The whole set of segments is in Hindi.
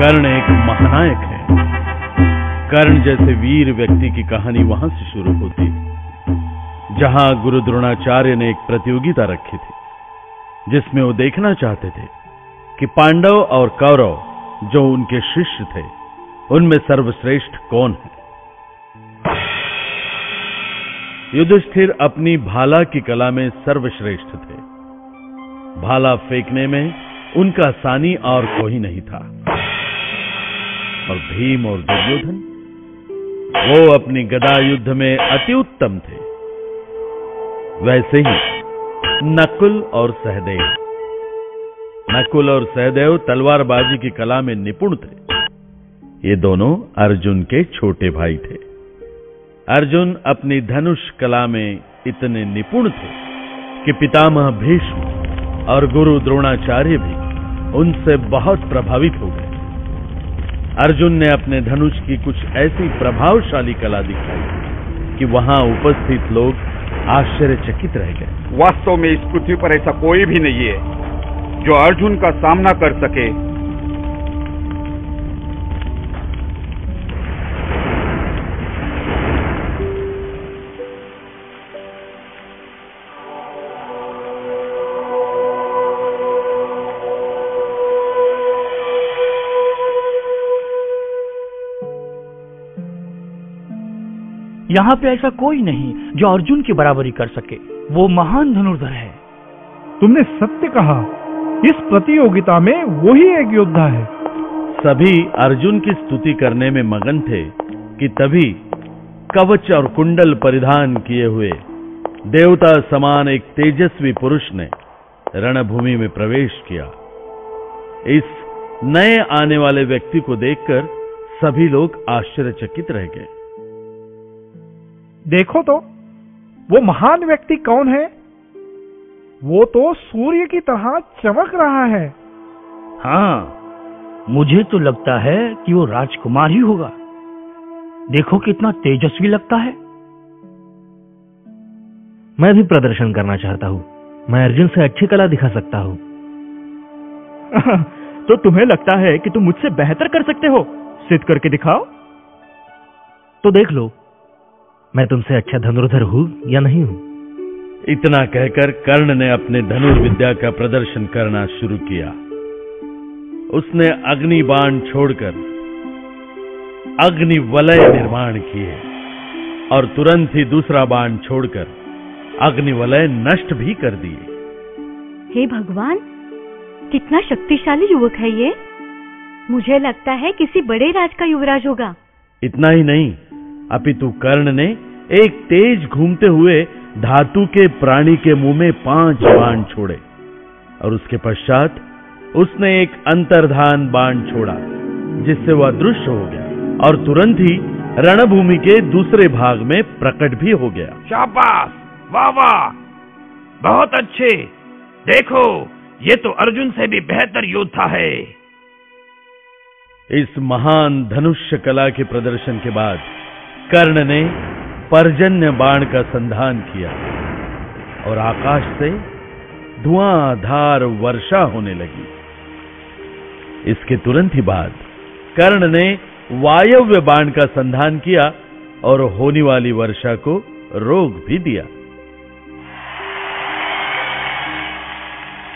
कर्ण एक महानायक है। कर्ण जैसे वीर व्यक्ति की कहानी वहां से शुरू होती, जहां गुरु द्रोणाचार्य ने एक प्रतियोगिता रखी थी, जिसमें वो देखना चाहते थे कि पांडव और कौरव जो उनके शिष्य थे, उनमें सर्वश्रेष्ठ कौन है। युधिष्ठिर अपनी भाला की कला में सर्वश्रेष्ठ थे। भाला फेंकने में उनका सानी और कोई नहीं था। और भीम और दुर्योधन, वो अपनी गदा युद्ध में अति उत्तम थे। वैसे ही नकुल और सहदेव, नकुल और सहदेव तलवारबाजी की कला में निपुण थे। ये दोनों अर्जुन के छोटे भाई थे। अर्जुन अपनी धनुष कला में इतने निपुण थे कि पितामह भीष्म और गुरु द्रोणाचार्य भी उनसे बहुत प्रभावित हो गए। अर्जुन ने अपने धनुष की कुछ ऐसी प्रभावशाली कला दिखाई कि वहां उपस्थित लोग आश्चर्यचकित रह गए। वास्तव में इस पृथ्वी पर ऐसा कोई भी नहीं है जो अर्जुन का सामना कर सके। यहाँ पे ऐसा कोई नहीं जो अर्जुन की बराबरी कर सके। वो महान धनुर्धर है। तुमने सत्य कहा। इस प्रतियोगिता में वही एक योद्धा है। सभी अर्जुन की स्तुति करने में मगन थे कि तभी कवच और कुंडल परिधान किए हुए देवता समान एक तेजस्वी पुरुष ने रणभूमि में प्रवेश किया। इस नए आने वाले व्यक्ति को देखकर सभी लोग आश्चर्यचकित रह गए। देखो तो, वो महान व्यक्ति कौन है? वो तो सूर्य की तरह चमक रहा है। हाँ, मुझे तो लगता है कि वो राजकुमार ही होगा। देखो कितना तेजस्वी लगता है। मैं भी प्रदर्शन करना चाहता हूँ। मैं अर्जुन से अच्छी कला दिखा सकता हूँ। तो तुम्हें लगता है कि तुम मुझसे बेहतर कर सकते हो? सिद्ध करके दिखाओ। तो देख लो, मैं तुमसे अच्छा धनुर्धर हूँ या नहीं हूँ। इतना कहकर कर्ण ने अपने धनुर्विद्या का प्रदर्शन करना शुरू किया। उसने अग्नि बाण छोड़कर अग्नि वलय निर्माण किए और तुरंत ही दूसरा बाण छोड़कर अग्नि वलय नष्ट भी कर दिए। हे भगवान, कितना शक्तिशाली युवक है ये। मुझे लगता है किसी बड़े राज का युवराज होगा। इतना ही नहीं, अपितु कर्ण ने एक तेज घूमते हुए धातु के प्राणी के मुंह में 5 बाण छोड़े और उसके पश्चात उसने एक अंतर्धान बाण छोड़ा, जिससे वह अदृश्य हो गया और तुरंत ही रणभूमि के दूसरे भाग में प्रकट भी हो गया। शाबाश, वाह वाह, बहुत अच्छे। देखो, ये तो अर्जुन से भी बेहतर योद्धा है। इस महान धनुष्य कला के प्रदर्शन के बाद कर्ण ने पर्जन्य बाण का संधान किया और आकाश से धुआंधार वर्षा होने लगी। इसके तुरंत ही बाद कर्ण ने वायव्य बाण का संधान किया और होने वाली वर्षा को रोक भी दिया।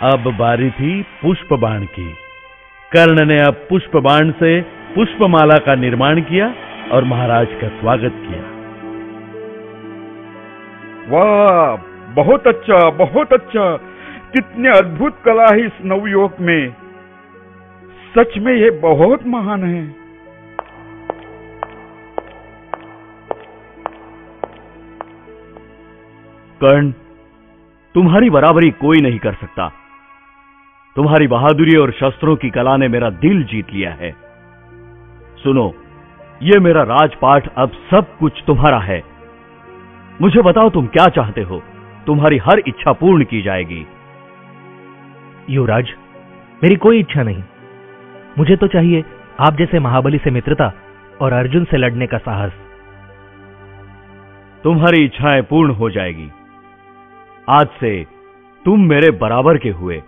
अब बारी थी पुष्प बाण की। कर्ण ने अब पुष्प बाण से पुष्पमाला का निर्माण किया और महाराज का स्वागत किया। वाह, बहुत अच्छा, बहुत अच्छा। कितने अद्भुत कला है इस नवयुवक में। सच में ये बहुत महान है। कर्ण, तुम्हारी बराबरी कोई नहीं कर सकता। तुम्हारी बहादुरी और शस्त्रों की कला ने मेरा दिल जीत लिया है। सुनो, ये मेरा राजपाट अब सब कुछ तुम्हारा है। मुझे बताओ, तुम क्या चाहते हो? तुम्हारी हर इच्छा पूर्ण की जाएगी। युवराज, मेरी कोई इच्छा नहीं। मुझे तो चाहिए आप जैसे महाबली से मित्रता और अर्जुन से लड़ने का साहस। तुम्हारी इच्छाएं पूर्ण हो जाएगी। आज से तुम मेरे बराबर के हुए।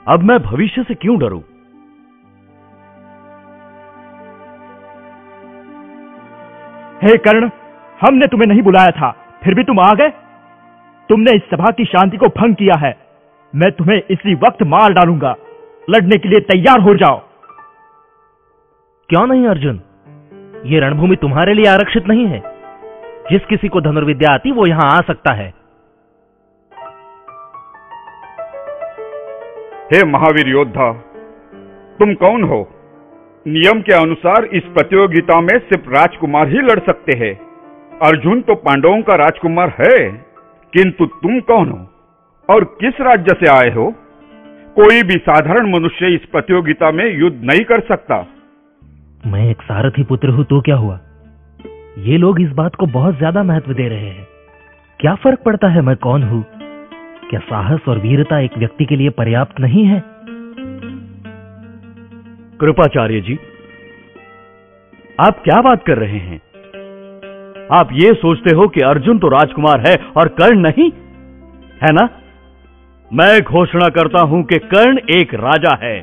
अब मैं भविष्य से क्यों डरूं? हे कर्ण, हमने तुम्हें नहीं बुलाया था, फिर भी तुम आ गए। तुमने इस सभा की शांति को भंग किया है। मैं तुम्हें इसी वक्त मार डालूंगा। लड़ने के लिए तैयार हो जाओ। क्यों नहीं अर्जुन, ये रणभूमि तुम्हारे लिए आरक्षित नहीं है। जिस किसी को धनुर्विद्या आती वो यहां आ सकता है। हे महावीर योद्धा, तुम कौन हो? नियम के अनुसार इस प्रतियोगिता में सिर्फ राजकुमार ही लड़ सकते हैं। अर्जुन तो पांडवों का राजकुमार है, किंतु तुम कौन हो और किस राज्य से आए हो? कोई भी साधारण मनुष्य इस प्रतियोगिता में युद्ध नहीं कर सकता। मैं एक सारथी पुत्र हूं तो क्या हुआ? ये लोग इस बात को बहुत ज्यादा महत्व दे रहे हैं। क्या फर्क पड़ता है मैं कौन हूं? क्या साहस और वीरता एक व्यक्ति के लिए पर्याप्त नहीं है? कृपाचार्य जी, आप क्या बात कर रहे हैं? आप ये सोचते हो कि अर्जुन तो राजकुमार है और कर्ण नहीं है ना? मैं घोषणा करता हूं कि कर्ण एक राजा है।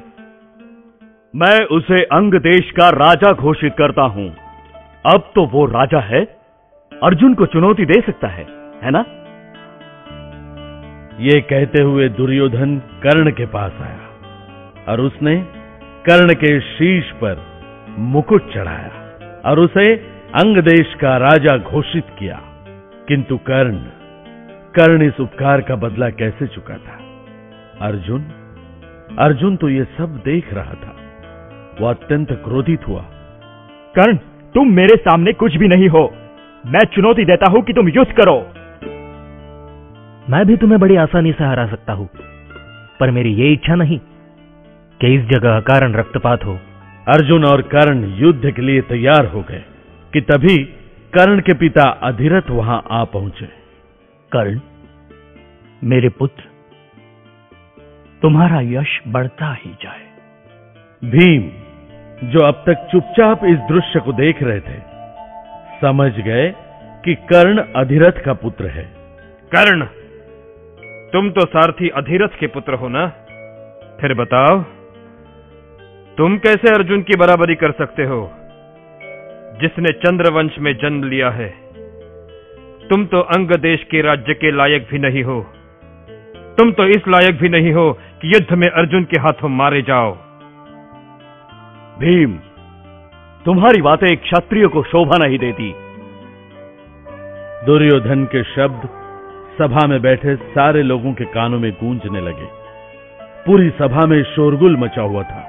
मैं उसे अंग देश का राजा घोषित करता हूं। अब तो वो राजा है, अर्जुन को चुनौती दे सकता है ना? ये कहते हुए दुर्योधन कर्ण के पास आया और उसने कर्ण के शीश पर मुकुट चढ़ाया और उसे अंग देश का राजा घोषित किया। किंतु कर्ण इस उपकार का बदला कैसे चुका था? अर्जुन तो ये सब देख रहा था। वो अत्यंत क्रोधित हुआ। कर्ण, तुम मेरे सामने कुछ भी नहीं हो। मैं चुनौती देता हूं कि तुम युद्ध करो। मैं भी तुम्हें बड़ी आसानी से हरा सकता हूं, पर मेरी ये इच्छा नहीं कि इस जगह अकारण रक्तपात हो। अर्जुन और कर्ण युद्ध के लिए तैयार हो गए कि तभी कर्ण के पिता अधिरथ वहां आ पहुंचे। कर्ण, मेरे पुत्र, तुम्हारा यश बढ़ता ही जाए। भीम, जो अब तक चुपचाप इस दृश्य को देख रहे थे, समझ गए कि कर्ण अधिरथ का पुत्र है। कर्ण, तुम तो सारथी अधिरथ के पुत्र हो ना? फिर बताओ, तुम कैसे अर्जुन की बराबरी कर सकते हो, जिसने चंद्रवंश में जन्म लिया है? तुम तो अंग देश के राज्य के लायक भी नहीं हो। तुम तो इस लायक भी नहीं हो कि युद्ध में अर्जुन के हाथों मारे जाओ। भीम, तुम्हारी बातें एक क्षत्रिय को शोभा नहीं देती। दुर्योधन के शब्द सभा में बैठे सारे लोगों के कानों में गूंजने लगे। पूरी सभा में शोरगुल मचा हुआ था।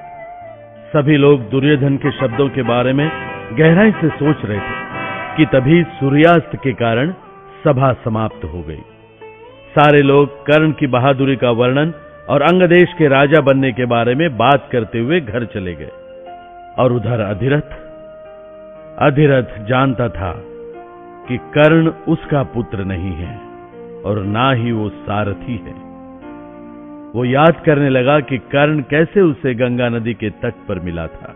सभी लोग दुर्योधन के शब्दों के बारे में गहराई से सोच रहे थे कि तभी सूर्यास्त के कारण सभा समाप्त हो गई। सारे लोग कर्ण की बहादुरी का वर्णन और अंगदेश के राजा बनने के बारे में बात करते हुए घर चले गए। और उधर अधिरथ जानता था कि कर्ण उसका पुत्र नहीं है और ना ही वो सारथी है। वो याद करने लगा कि कर्ण कैसे उसे गंगा नदी के तट पर मिला था।